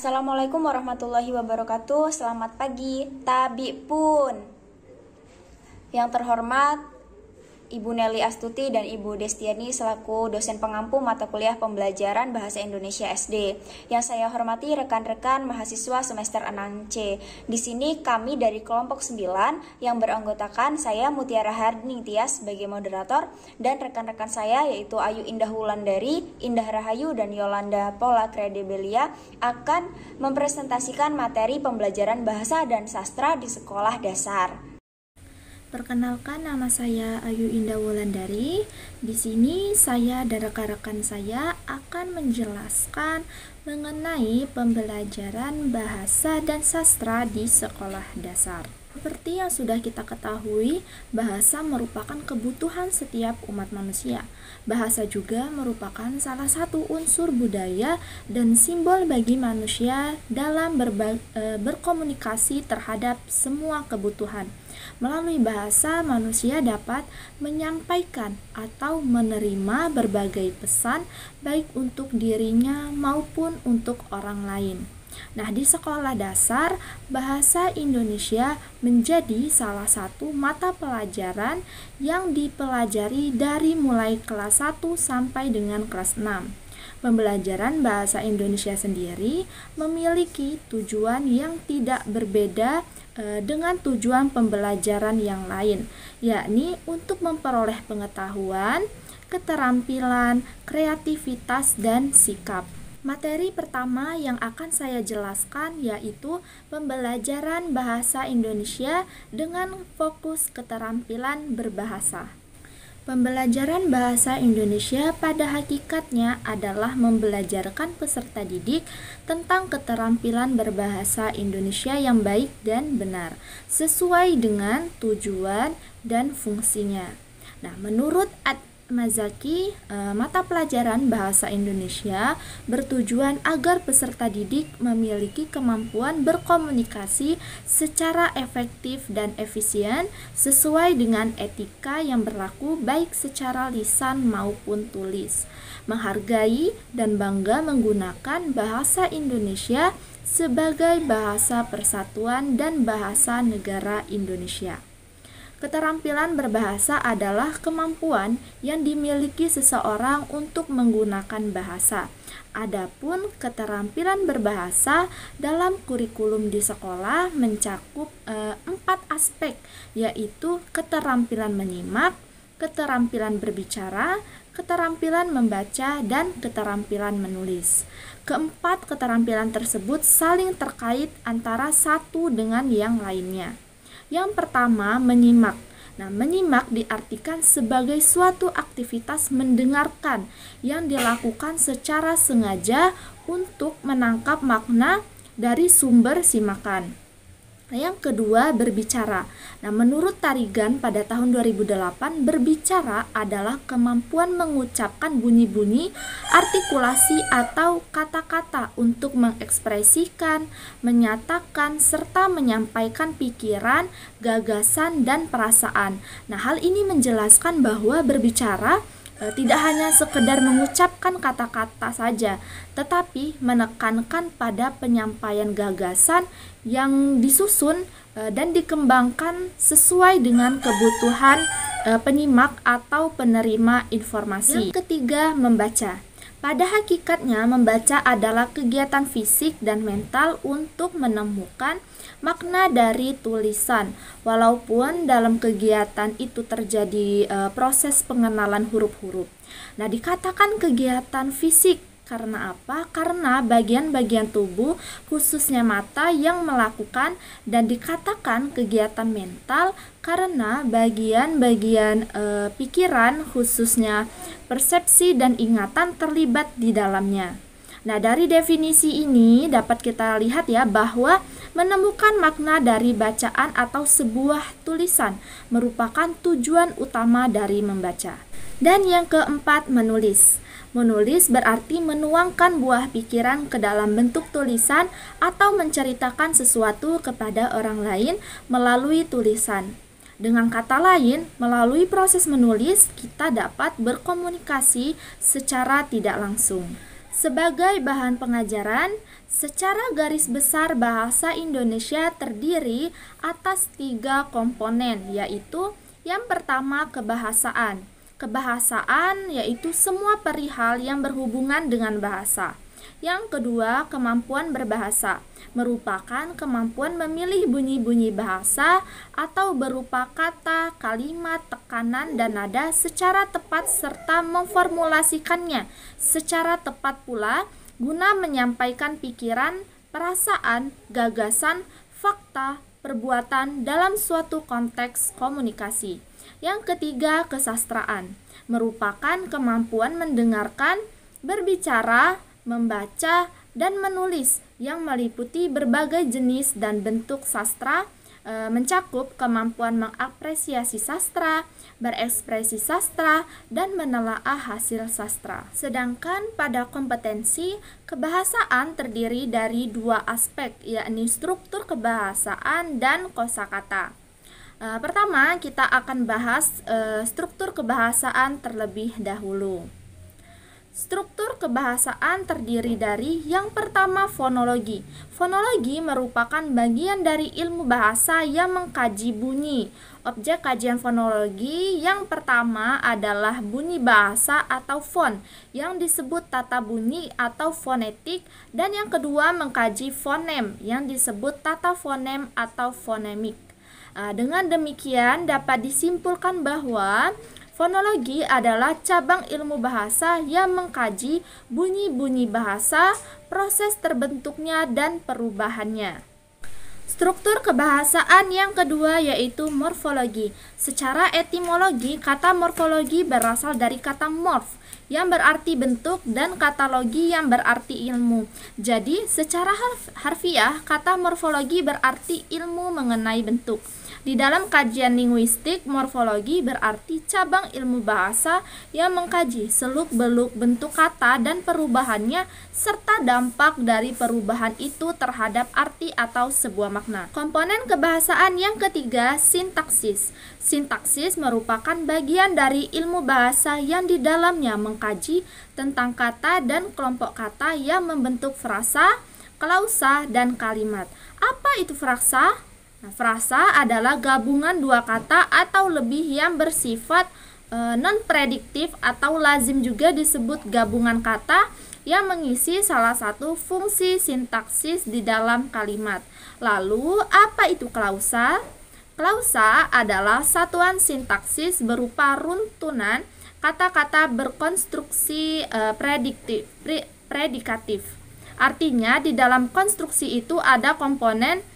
Assalamualaikum warahmatullahi wabarakatuh. Selamat pagi, Tabi pun. Yang terhormat Ibu Nelly Astuti dan Ibu Destiani selaku dosen pengampu mata kuliah pembelajaran Bahasa Indonesia SD. Yang saya hormati rekan-rekan mahasiswa semester 6C. Di sini kami dari kelompok 9 yang beranggotakan saya Mutiara Harding Tias sebagai moderator dan rekan-rekan saya yaitu Ayu Indah Wulandari, Indah Rahayu dan Yolanda Paula Credebelia akan mempresentasikan materi pembelajaran bahasa dan sastra di sekolah dasar. Perkenalkan, nama saya Ayu Indah Wulandari. Di sini saya dan rekan-rekan saya akan menjelaskan mengenai pembelajaran bahasa dan sastra di sekolah dasar. Seperti yang sudah kita ketahui, bahasa merupakan kebutuhan setiap umat manusia. Bahasa juga merupakan salah satu unsur budaya dan simbol bagi manusia dalam berkomunikasi terhadap semua kebutuhan. Melalui bahasa, manusia dapat menyampaikan atau menerima berbagai pesan, baik untuk dirinya maupun untuk orang lain. Nah, di sekolah dasar, bahasa Indonesia menjadi salah satu mata pelajaran yang dipelajari dari mulai kelas 1 sampai dengan kelas 6. Pembelajaran bahasa Indonesia sendiri memiliki tujuan yang tidak berbeda dengan tujuan pembelajaran yang lain, yakni untuk memperoleh pengetahuan, keterampilan, kreativitas, dan sikap. Materi pertama yang akan saya jelaskan yaitu pembelajaran bahasa Indonesia dengan fokus keterampilan berbahasa. Pembelajaran bahasa Indonesia pada hakikatnya adalah membelajarkan peserta didik tentang keterampilan berbahasa Indonesia yang baik dan benar, sesuai dengan tujuan dan fungsinya. Nah, menurut Mazaki, mata pelajaran bahasa Indonesia bertujuan agar peserta didik memiliki kemampuan berkomunikasi secara efektif dan efisien sesuai dengan etika yang berlaku baik secara lisan maupun tulis, menghargai dan bangga menggunakan bahasa Indonesia sebagai bahasa persatuan dan bahasa negara Indonesia. Keterampilan berbahasa adalah kemampuan yang dimiliki seseorang untuk menggunakan bahasa. Adapun keterampilan berbahasa dalam kurikulum di sekolah mencakup 4 aspek, yaitu keterampilan menyimak, keterampilan berbicara, keterampilan membaca, dan keterampilan menulis. Keempat keterampilan tersebut saling terkait antara satu dengan yang lainnya. Yang pertama, menyimak. Nah, menyimak diartikan sebagai suatu aktivitas mendengarkan yang dilakukan secara sengaja untuk menangkap makna dari sumber simakan. Yang kedua, berbicara. Nah, menurut Tarigan pada tahun 2008, berbicara adalah kemampuan mengucapkan bunyi-bunyi, artikulasi atau kata-kata untuk mengekspresikan, menyatakan, serta menyampaikan pikiran, gagasan, dan perasaan. Nah, hal ini menjelaskan bahwa berbicara tidak hanya sekedar mengucapkan kata-kata saja, tetapi menekankan pada penyampaian gagasan yang disusun dan dikembangkan sesuai dengan kebutuhan penyimak atau penerima informasi. Yang ketiga, membaca. Pada hakikatnya, membaca adalah kegiatan fisik dan mental untuk menemukan makna dari tulisan. Walaupun dalam kegiatan itu terjadi proses pengenalan huruf-huruf. Nah, dikatakan kegiatan fisik karena apa? Karena bagian-bagian tubuh khususnya mata yang melakukan, dan dikatakan kegiatan mental karena bagian-bagian pikiran khususnya persepsi dan ingatan terlibat di dalamnya. Nah, dari definisi ini dapat kita lihat ya bahwa menemukan makna dari bacaan atau sebuah tulisan merupakan tujuan utama dari membaca. Dan yang keempat, menulis. Menulis berarti menuangkan buah pikiran ke dalam bentuk tulisan atau menceritakan sesuatu kepada orang lain melalui tulisan. Dengan kata lain, melalui proses menulis kita dapat berkomunikasi secara tidak langsung. Sebagai bahan pengajaran, secara garis besar bahasa Indonesia terdiri atas 3 komponen, yaitu yang pertama kebahasaan. Kebahasaan yaitu semua perihal yang berhubungan dengan bahasa. Yang kedua, kemampuan berbahasa, merupakan kemampuan memilih bunyi-bunyi bahasa atau berupa kata, kalimat, tekanan, dan nada secara tepat serta memformulasikannya secara tepat pula guna menyampaikan pikiran, perasaan, gagasan, fakta, perbuatan dalam suatu konteks komunikasi. Yang ketiga, kesastraan, merupakan kemampuan mendengarkan, berbicara, membaca, dan menulis yang meliputi berbagai jenis dan bentuk sastra, mencakup kemampuan mengapresiasi sastra, berekspresi sastra, dan menelaah hasil sastra. Sedangkan pada kompetensi, kebahasaan terdiri dari 2 aspek, yakni struktur kebahasaan dan kosakata. Pertama, kita akan bahas struktur kebahasaan terlebih dahulu. Struktur kebahasaan terdiri dari yang pertama fonologi. Fonologi merupakan bagian dari ilmu bahasa yang mengkaji bunyi. Objek kajian fonologi yang pertama adalah bunyi bahasa atau fon yang disebut tata bunyi atau fonetik, dan yang kedua mengkaji fonem yang disebut tata fonem atau fonemik. Dengan demikian dapat disimpulkan bahwa fonologi adalah cabang ilmu bahasa yang mengkaji bunyi-bunyi bahasa, proses terbentuknya, dan perubahannya. Struktur kebahasaan yang kedua yaitu morfologi. Secara etimologi, kata morfologi berasal dari kata morf yang berarti bentuk dan katalogi yang berarti ilmu. Jadi, secara harfiah, kata morfologi berarti ilmu mengenai bentuk. Di dalam kajian linguistik, morfologi berarti cabang ilmu bahasa yang mengkaji seluk-beluk bentuk kata dan perubahannya serta dampak dari perubahan itu terhadap arti atau sebuah makna. Komponen kebahasaan yang ketiga, sintaksis. Sintaksis merupakan bagian dari ilmu bahasa yang di dalamnya mengkaji tentang kata dan kelompok kata yang membentuk frasa, klausa, dan kalimat. Apa itu frasa? Frasa adalah gabungan 2 kata atau lebih yang bersifat non-prediktif atau lazim juga disebut gabungan kata yang mengisi salah satu fungsi sintaksis di dalam kalimat. Lalu, apa itu klausa? Klausa adalah satuan sintaksis berupa runtunan kata-kata berkonstruksi predikatif. Artinya, di dalam konstruksi itu ada komponen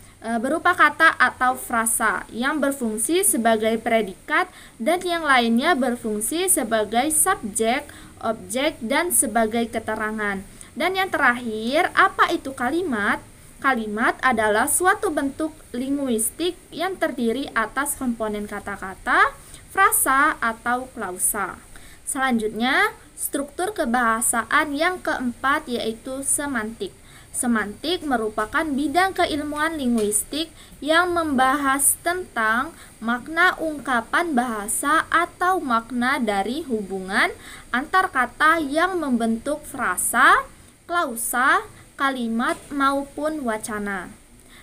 berupa kata atau frasa yang berfungsi sebagai predikat dan yang lainnya berfungsi sebagai subjek, objek, dan sebagai keterangan. Dan yang terakhir, apa itu kalimat? Kalimat adalah suatu bentuk linguistik yang terdiri atas komponen kata-kata, frasa, atau klausa. Selanjutnya, struktur kebahasaan yang keempat yaitu semantik. Semantik merupakan bidang keilmuan linguistik yang membahas tentang makna ungkapan bahasa atau makna dari hubungan antar kata yang membentuk frasa, klausa, kalimat, maupun wacana.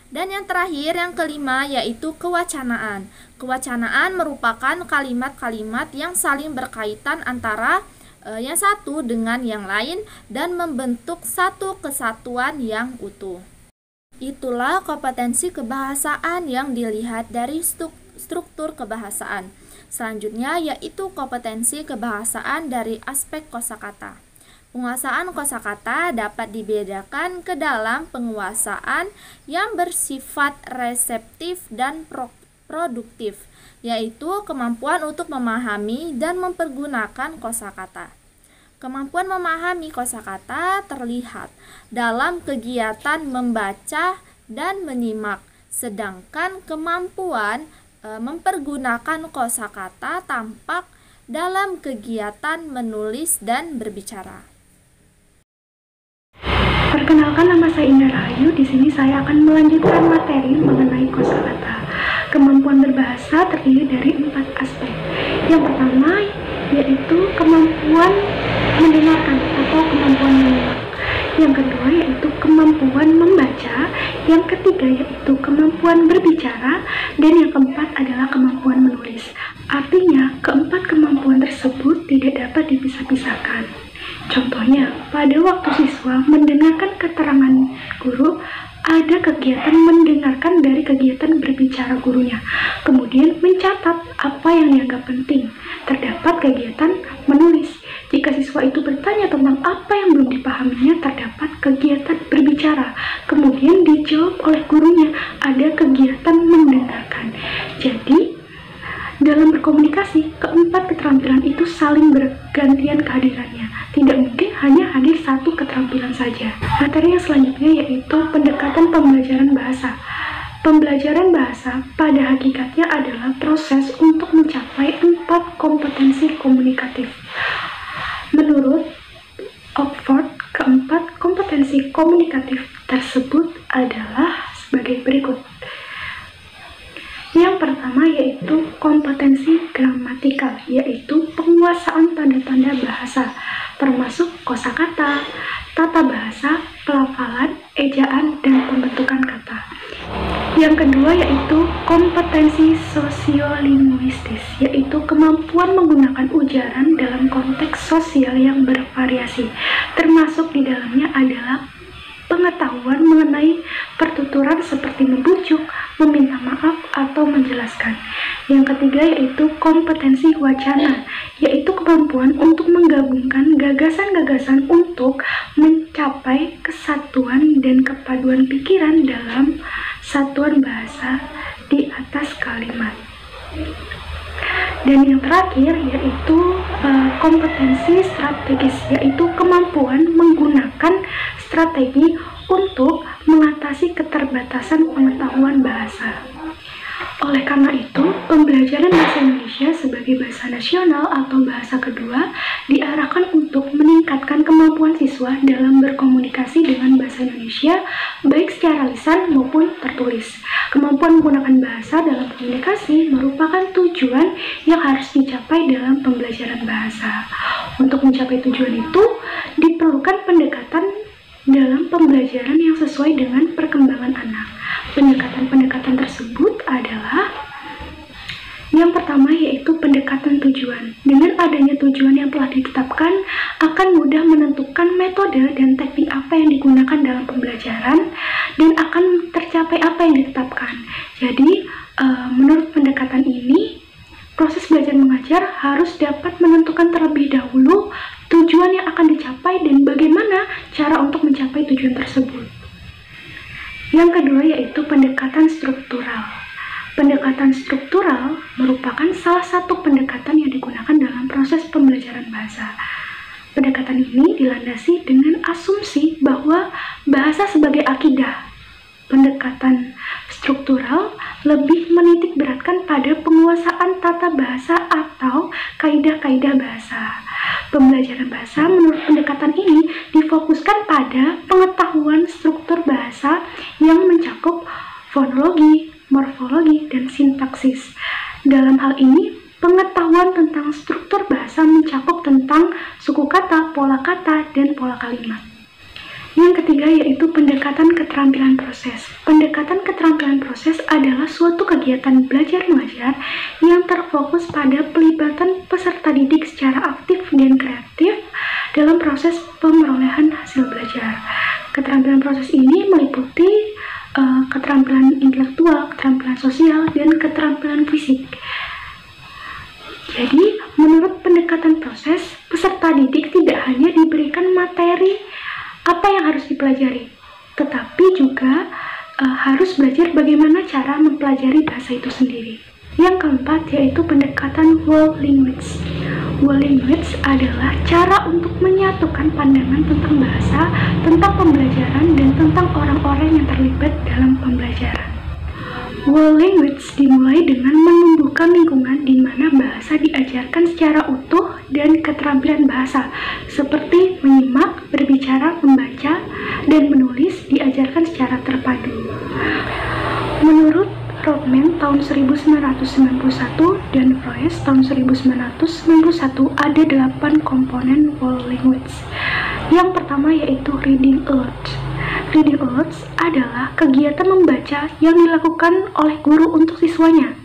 Dan yang terakhir, yang kelima, yaitu kewacanaan. Kewacanaan merupakan kalimat-kalimat yang saling berkaitan antara yang satu dengan yang lain dan membentuk satu kesatuan yang utuh. Itulah kompetensi kebahasaan yang dilihat dari struktur kebahasaan. Selanjutnya yaitu kompetensi kebahasaan dari aspek kosakata. Penguasaan kosakata dapat dibedakan ke dalam penguasaan yang bersifat reseptif dan produktif, yaitu kemampuan untuk memahami dan mempergunakan kosakata. Kemampuan memahami kosakata terlihat dalam kegiatan membaca dan menyimak, sedangkan kemampuan mempergunakan kosakata tampak dalam kegiatan menulis dan berbicara. Perkenalkan, nama saya Indah Rahayu. Di sini saya akan melanjutkan materi mengenai kosakata. Kemampuan berbahasa terdiri dari 4 aspek. Yang pertama yaitu kemampuan mendengarkan atau kemampuan menyimak. yang kedua yaitu kemampuan membaca, yang ketiga yaitu kemampuan berbicara, dan yang keempat adalah kemampuan menulis. Artinya, keempat kemampuan tersebut tidak dapat dipisah-pisahkan. Contohnya, pada waktu siswa mendengarkan keterangan guru, ada kegiatan mendengarkan dari kegiatan berbicara gurunya, kemudian mencatat apa yang dianggap penting. Terdapat kegiatan menulis. Jika siswa itu bertanya tentang apa yang belum dipahaminya, terdapat kegiatan berbicara, kemudian dijawab oleh gurunya, ada kegiatan mendengarkan. Jadi, dalam berkomunikasi, keempat keterampilan itu saling bergantian kehadirannya. Tidak mungkin hanya hadir satu keterampilan saja. Materi yang selanjutnya yaitu pendekatan pembelajaran bahasa. Pembelajaran bahasa pada hakikatnya adalah proses untuk mencapai 4 kompetensi komunikatif. Menurut Oxford, keempat kompetensi komunikatif tersebut adalah sebagai berikut. Yang pertama yaitu kompetensi gramatikal, yaitu penguasaan tanda-tanda bahasa, termasuk kosakata, tata bahasa, pelafalan, ejaan, dan pembentukan kata. Yang kedua yaitu kompetensi sosiolinguistis, yaitu kemampuan menggunakan ujaran dalam konteks sosial yang bervariasi, termasuk di dalamnya adalah pengetahuan mengenai pertuturan seperti membujuk, meminta maaf, atau menjelaskan. Yang ketiga yaitu kompetensi wacana, yaitu kemampuan untuk menggabungkan gagasan-gagasan untuk mencapai kesatuan dan kepaduan pikiran dalam satuan bahasa di atas kalimat. Dan yang terakhir yaitu kompetensi strategis, yaitu kemampuan menggunakan strategi untuk mengatasi keterbatasan pengetahuan bahasa. Oleh karena itu, pembelajaran bahasa Indonesia sebagai bahasa nasional atau bahasa kedua diarahkan untuk meningkatkan kemampuan siswa dalam berkomunikasi dengan bahasa Indonesia, baik secara lisan maupun tertulis. Kemampuan menggunakan bahasa dalam komunikasi merupakan tujuan yang harus dicapai dalam pembelajaran bahasa. Untuk mencapai tujuan itu, diperlukan pendekatan dalam pembelajaran yang sesuai dengan perkembangan anak. Pendekatan-pendekatan tersebut adalah yang pertama yaitu pendekatan tujuan. Dengan adanya tujuan yang telah ditetapkan, akan mudah menentukan metode dan teknik apa yang digunakan dalam pembelajaran dan akan tercapai apa yang ditetapkan. Jadi, menurut pendekatan ini, proses belajar mengajar harus dapat menentukan terlebih dahulu tujuan yang akan dicapai dan bagaimana cara untuk mencapai tujuan tersebut. Yang kedua yaitu pendekatan struktural. Pendekatan struktural merupakan salah satu pendekatan yang digunakan dalam proses pembelajaran bahasa. Pendekatan ini dilandasi dengan asumsi bahwa bahasa sebagai akidah. Pendekatan struktural lebih menitik beratkan pada penguasaan tata bahasa atau kaidah-kaidah bahasa. Pembelajaran bahasa menurut pendekatan ini difokuskan pada pengetahuan struktur bahasa yang mencakup fonologi, morfologi, dan sintaksis. Dalam hal ini, pengetahuan tentang struktur bahasa mencakup tentang suku kata, pola kata, dan pola kalimat. Yang ketiga yaitu pendekatan keterampilan proses. Pendekatan keterampilan proses adalah suatu kegiatan belajar mengajar yang terfokus pada pelibatan peserta didik secara aktif dan kreatif dalam proses pemerolehan hasil belajar. Keterampilan proses ini meliputi keterampilan intelektual, keterampilan sosial, dan keterampilan fisik. Jadi, menurut pendekatan proses, peserta didik tidak hanya diberikan materi apa yang harus dipelajari, tetapi juga harus belajar bagaimana cara mempelajari bahasa itu sendiri. Yang keempat yaitu pendekatan world language. World language adalah cara untuk menyatukan pandangan tentang bahasa, tentang pembelajaran, dan tentang orang-orang yang terlibat dalam pembelajaran. World language dimulai dengan menumbuhkan lingkungan di mana bahasa diajarkan secara utuh dan keterampilan bahasa seperti menyimak, berbicara, membaca, dan menulis diajarkan secara terpadu. Menurut Rodman tahun 1991 dan Froese tahun 1991 ada 8 komponen world language. Yang pertama yaitu reading aloud. Reading aloud adalah kegiatan membaca yang dilakukan oleh guru untuk siswanya.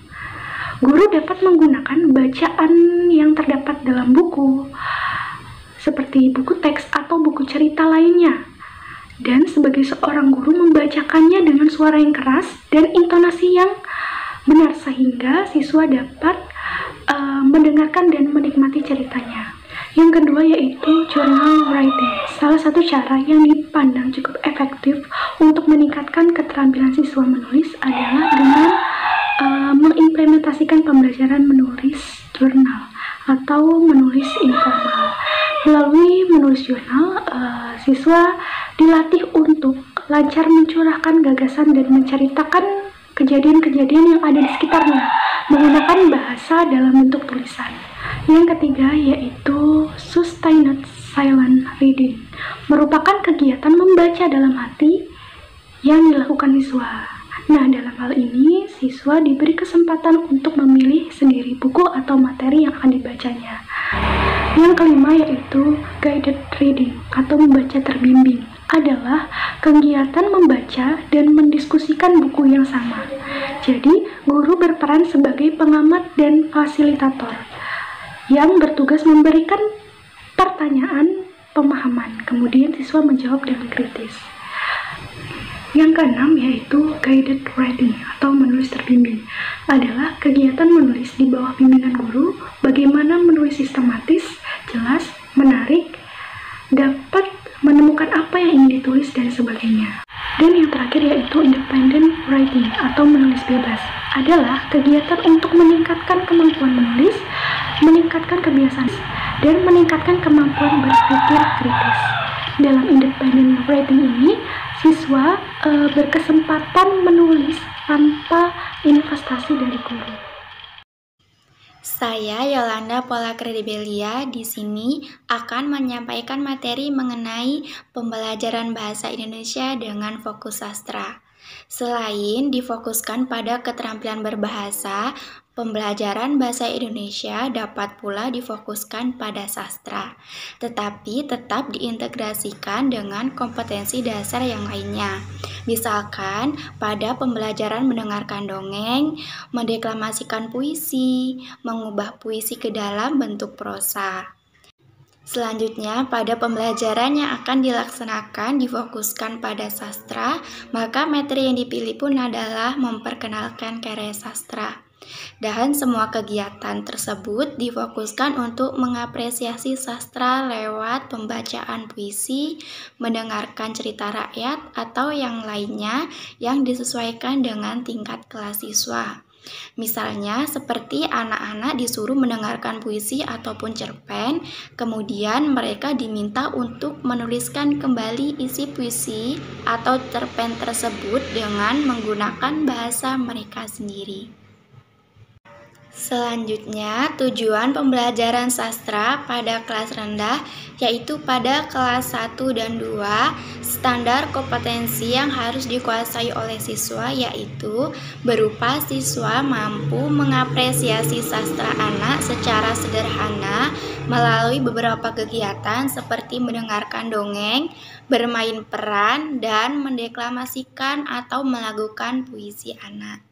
Guru dapat menggunakan bacaan yang terdapat dalam buku, seperti buku teks atau buku cerita lainnya. Dan sebagai seorang guru membacakannya dengan suara yang keras dan intonasi yang benar sehingga siswa dapat mendengarkan dan menikmati ceritanya. Yang kedua yaitu journal writing. Salah satu cara yang dipandang cukup efektif untuk meningkatkan keterampilan siswa menulis adalah dengan mengimplementasikan pembelajaran menulis jurnal atau menulis informal. Melalui menulis jurnal, siswa dilatih untuk lancar mencurahkan gagasan dan menceritakan kejadian-kejadian yang ada di sekitarnya menggunakan bahasa dalam bentuk tulisan. Yang ketiga yaitu sustained silent reading, merupakan kegiatan membaca dalam hati yang dilakukan siswa. Nah, dalam hal ini siswa diberi kesempatan untuk memilih sendiri buku atau materi yang akan dibacanya. Yang kelima yaitu guided reading atau membaca terbimbing, adalah kegiatan membaca dan mendiskusikan buku yang sama. Jadi, guru berperan sebagai pengamat dan fasilitator yang bertugas memberikan pertanyaan pemahaman, kemudian siswa menjawab dengan kritis. Yang keenam yaitu guided writing atau menulis terbimbing, adalah kegiatan menulis di bawah bimbingan guru, bagaimana menulis sistematis, jelas, menarik, dapat menemukan apa yang ingin ditulis dan sebagainya. Dan yang terakhir yaitu independent writing atau menulis bebas, adalah kegiatan untuk meningkatkan kemampuan menulis, meningkatkan kebiasaan, dan meningkatkan kemampuan berpikir kritis. Dalam independent writing ini, siswa berkesempatan menulis tanpa investasi dari guru. Saya Yolanda Pola Kredibelia di sini akan menyampaikan materi mengenai pembelajaran bahasa Indonesia dengan fokus sastra. Selain difokuskan pada keterampilan berbahasa, pembelajaran bahasa Indonesia dapat pula difokuskan pada sastra, tetapi tetap diintegrasikan dengan kompetensi dasar yang lainnya. Misalkan pada pembelajaran mendengarkan dongeng, mendeklamasikan puisi, mengubah puisi ke dalam bentuk prosa. Selanjutnya, pada pembelajaran yang akan dilaksanakan difokuskan pada sastra, maka materi yang dipilih pun adalah memperkenalkan karya sastra. Dan semua kegiatan tersebut difokuskan untuk mengapresiasi sastra lewat pembacaan puisi, mendengarkan cerita rakyat, atau yang lainnya yang disesuaikan dengan tingkat kelas siswa. Misalnya seperti anak-anak disuruh mendengarkan puisi ataupun cerpen, kemudian mereka diminta untuk menuliskan kembali isi puisi atau cerpen tersebut dengan menggunakan bahasa mereka sendiri. Selanjutnya, tujuan pembelajaran sastra pada kelas rendah yaitu pada kelas 1 dan 2, standar kompetensi yang harus dikuasai oleh siswa yaitu berupa siswa mampu mengapresiasi sastra anak secara sederhana melalui beberapa kegiatan seperti mendengarkan dongeng, bermain peran, dan mendeklamasikan atau melakukan puisi anak.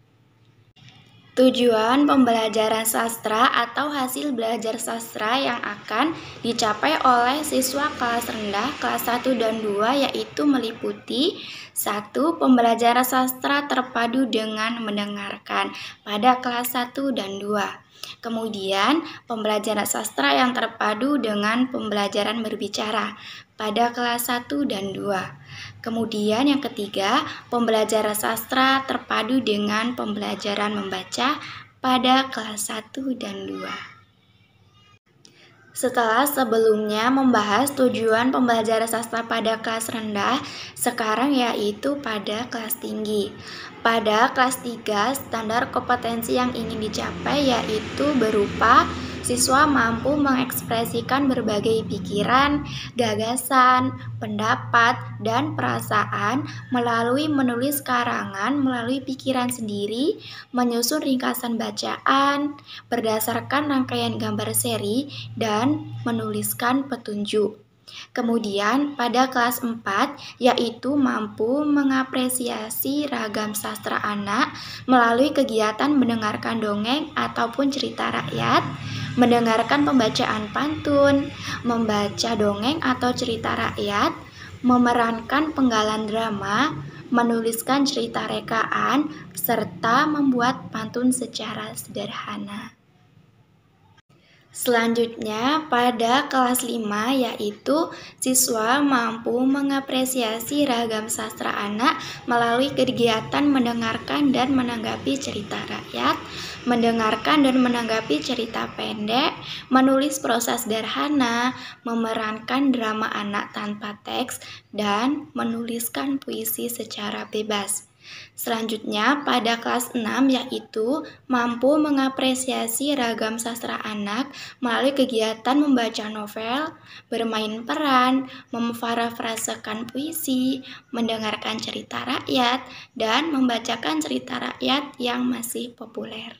Tujuan pembelajaran sastra atau hasil belajar sastra yang akan dicapai oleh siswa kelas rendah, kelas 1 dan 2 yaitu meliputi 1. Pembelajaran sastra terpadu dengan mendengarkan pada kelas 1 dan 2. Kemudian, pembelajaran sastra yang terpadu dengan pembelajaran berbicara pada kelas 1 dan 2. Kemudian yang ketiga, pembelajaran sastra terpadu dengan pembelajaran membaca pada kelas 1 dan 2. Setelah sebelumnya membahas tujuan pembelajaran sastra pada kelas rendah, sekarang yaitu pada kelas tinggi. Pada kelas 3, standar kompetensi yang ingin dicapai yaitu berupa siswa mampu mengekspresikan berbagai pikiran, gagasan, pendapat, dan perasaan melalui menulis karangan melalui pikiran sendiri, menyusun ringkasan bacaan berdasarkan rangkaian gambar seri, dan menuliskan petunjuk. Kemudian pada kelas 4 yaitu mampu mengapresiasi ragam sastra anak melalui kegiatan mendengarkan dongeng ataupun cerita rakyat, mendengarkan pembacaan pantun, membaca dongeng atau cerita rakyat, memerankan penggalan drama, menuliskan cerita rekaan, serta membuat pantun secara sederhana. Selanjutnya pada kelas 5 yaitu siswa mampu mengapresiasi ragam sastra anak melalui kegiatan mendengarkan dan menanggapi cerita rakyat, mendengarkan dan menanggapi cerita pendek, menulis prosa sederhana, memerankan drama anak tanpa teks, dan menuliskan puisi secara bebas. Selanjutnya pada kelas 6 yaitu mampu mengapresiasi ragam sastra anak melalui kegiatan membaca novel, bermain peran, memparafrasekan puisi, mendengarkan cerita rakyat, dan membacakan cerita rakyat yang masih populer.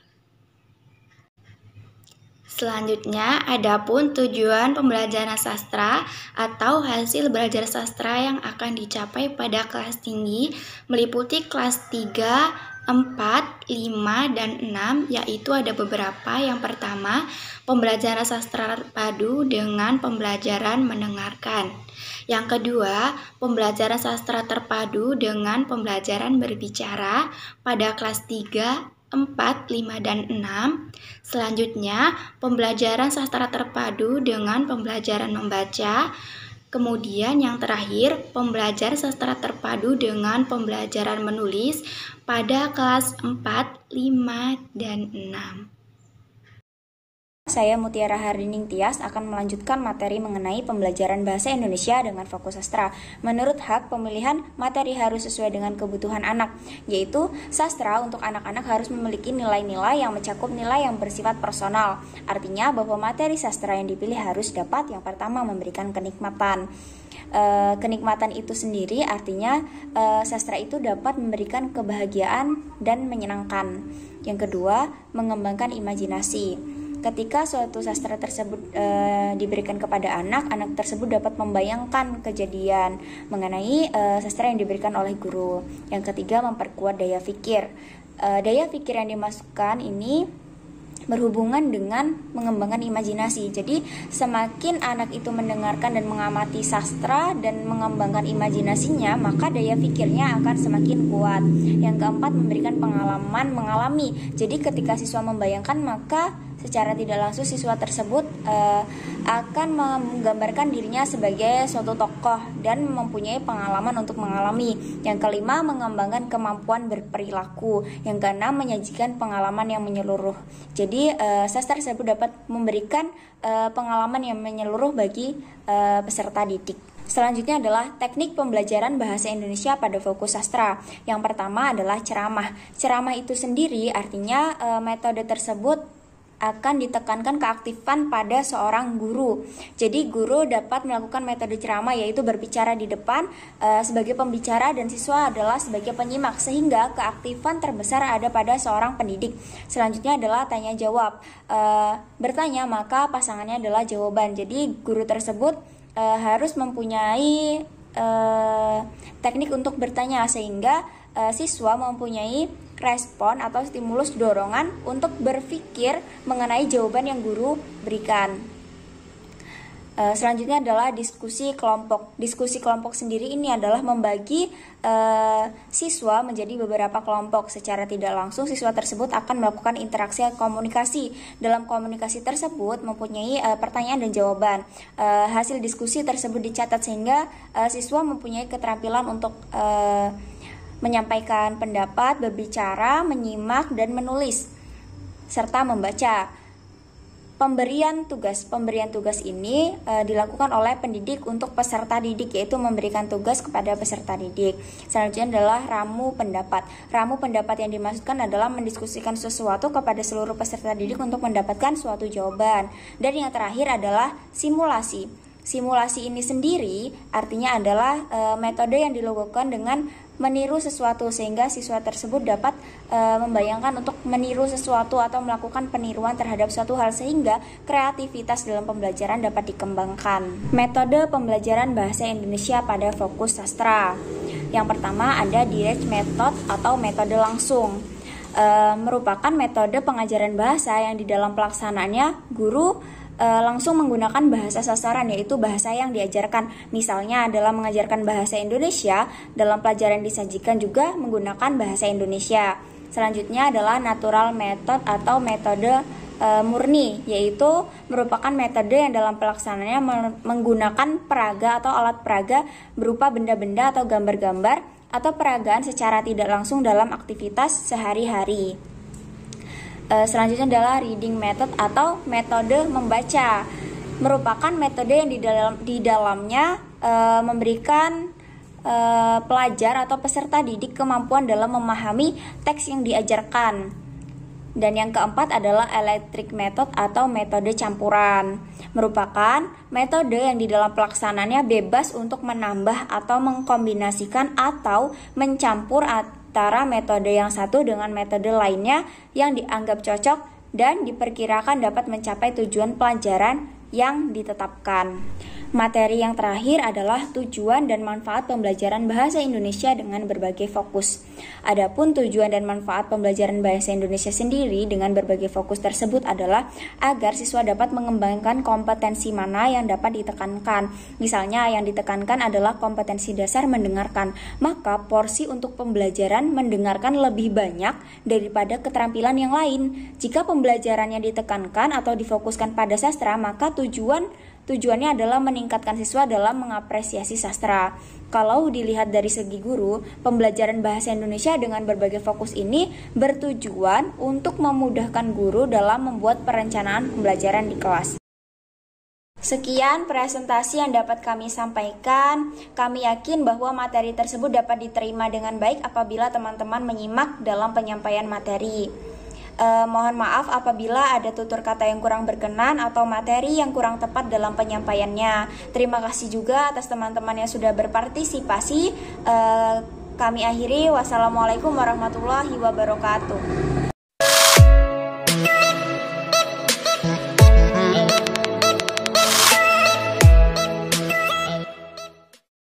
Selanjutnya, adapun tujuan pembelajaran sastra atau hasil belajar sastra yang akan dicapai pada kelas tinggi meliputi kelas 3, 4, 5, dan 6, yaitu ada beberapa. Yang pertama, pembelajaran sastra terpadu dengan pembelajaran mendengarkan. Yang kedua, pembelajaran sastra terpadu dengan pembelajaran berbicara pada kelas 3, 4, 5, dan 6. Selanjutnya, pembelajaran sastra terpadu dengan pembelajaran membaca. Kemudian yang terakhir, pembelajaran sastra terpadu dengan pembelajaran menulis pada kelas 4, 5, dan 6. Saya Mutiara Hardining Tias akan melanjutkan materi mengenai pembelajaran bahasa Indonesia dengan fokus sastra. Menurut hak pemilihan, materi harus sesuai dengan kebutuhan anak, yaitu sastra untuk anak-anak harus memiliki nilai-nilai yang mencakup nilai yang bersifat personal. Artinya bahwa materi sastra yang dipilih harus dapat yang pertama memberikan kenikmatan. Kenikmatan itu sendiri artinya sastra itu dapat memberikan kebahagiaan dan menyenangkan. Yang kedua, mengembangkan imajinasi. Ketika suatu sastra tersebut diberikan kepada anak tersebut dapat membayangkan kejadian mengenai sastra yang diberikan oleh guru. Yang ketiga, memperkuat daya pikir. Daya pikir yang dimasukkan ini berhubungan dengan mengembangkan imajinasi. Jadi semakin anak itu mendengarkan dan mengamati sastra dan mengembangkan imajinasinya, maka daya pikirnya akan semakin kuat. Yang keempat, memberikan pengalaman mengalami. Jadi ketika siswa membayangkan, maka secara tidak langsung siswa tersebut akan menggambarkan dirinya sebagai suatu tokoh dan mempunyai pengalaman untuk mengalami. Yang kelima, mengembangkan kemampuan berperilaku. Yang keenam, menyajikan pengalaman yang menyeluruh. Jadi sastra tersebut dapat memberikan pengalaman yang menyeluruh bagi peserta didik. Selanjutnya adalah teknik pembelajaran bahasa Indonesia pada fokus sastra. Yang pertama adalah ceramah. Ceramah itu sendiri artinya metode tersebut akan ditekankan keaktifan pada seorang guru. Jadi guru dapat melakukan metode ceramah, yaitu berbicara di depan sebagai pembicara dan siswa adalah sebagai penyimak, sehingga keaktifan terbesar ada pada seorang pendidik. Selanjutnya adalah tanya jawab. Bertanya maka pasangannya adalah jawaban. Jadi guru tersebut harus mempunyai teknik untuk bertanya sehingga siswa mempunyai respon atau stimulus dorongan untuk berpikir mengenai jawaban yang guru berikan. Selanjutnya adalah diskusi kelompok. Diskusi kelompok sendiri ini adalah membagi siswa menjadi beberapa kelompok. Secara tidak langsung siswa tersebut akan melakukan interaksi komunikasi. Dalam komunikasi tersebut mempunyai pertanyaan dan jawaban. Hasil diskusi tersebut dicatat sehingga siswa mempunyai keterampilan untuk menyampaikan pendapat, berbicara, menyimak, dan menulis, serta membaca. Pemberian tugas ini dilakukan oleh pendidik untuk peserta didik, yaitu memberikan tugas kepada peserta didik. Selanjutnya adalah ramu pendapat. Ramu pendapat yang dimaksudkan adalah mendiskusikan sesuatu kepada seluruh peserta didik untuk mendapatkan suatu jawaban. Dan yang terakhir adalah simulasi. Simulasi ini sendiri artinya adalah metode yang dilakukan dengan meniru sesuatu sehingga siswa tersebut dapat membayangkan untuk meniru sesuatu atau melakukan peniruan terhadap suatu hal sehingga kreativitas dalam pembelajaran dapat dikembangkan. Metode pembelajaran bahasa Indonesia pada fokus sastra. Yang pertama ada direct method atau metode langsung. Merupakan metode pengajaran bahasa yang di dalam pelaksanaannya guru langsung menggunakan bahasa sasaran, yaitu bahasa yang diajarkan. Misalnya dalam mengajarkan bahasa Indonesia, dalam pelajaran disajikan juga menggunakan bahasa Indonesia. Selanjutnya adalah natural method atau metode murni, yaitu merupakan metode yang dalam pelaksanaannya menggunakan peraga atau alat peraga berupa benda-benda atau gambar-gambar atau peragaan secara tidak langsung dalam aktivitas sehari-hari. Selanjutnya adalah reading method atau metode membaca. Merupakan metode yang di dalamnya memberikan pelajar atau peserta didik kemampuan dalam memahami teks yang diajarkan. Dan yang keempat adalah electric method atau metode campuran. Merupakan metode yang di dalam pelaksanaannya bebas untuk menambah atau mengkombinasikan atau mencampur antara metode yang satu dengan metode lainnya yang dianggap cocok dan diperkirakan dapat mencapai tujuan pelajaran yang ditetapkan. Materi yang terakhir adalah tujuan dan manfaat pembelajaran bahasa Indonesia dengan berbagai fokus. Adapun tujuan dan manfaat pembelajaran bahasa Indonesia sendiri dengan berbagai fokus tersebut adalah agar siswa dapat mengembangkan kompetensi mana yang dapat ditekankan. Misalnya yang ditekankan adalah kompetensi dasar mendengarkan, maka porsi untuk pembelajaran mendengarkan lebih banyak daripada keterampilan yang lain. Jika pembelajarannya ditekankan atau difokuskan pada sastra, maka tujuannya adalah meningkatkan siswa dalam mengapresiasi sastra. Kalau dilihat dari segi guru, pembelajaran bahasa Indonesia dengan berbagai fokus ini bertujuan untuk memudahkan guru dalam membuat perencanaan pembelajaran di kelas. Sekian presentasi yang dapat kami sampaikan. Kami yakin bahwa materi tersebut dapat diterima dengan baik apabila teman-teman menyimak dalam penyampaian materi. Mohon maaf apabila ada tutur kata yang kurang berkenan atau materi yang kurang tepat dalam penyampaiannya. Terima kasih juga atas teman-teman yang sudah berpartisipasi. Kami akhiri. Wassalamualaikum warahmatullahi wabarakatuh.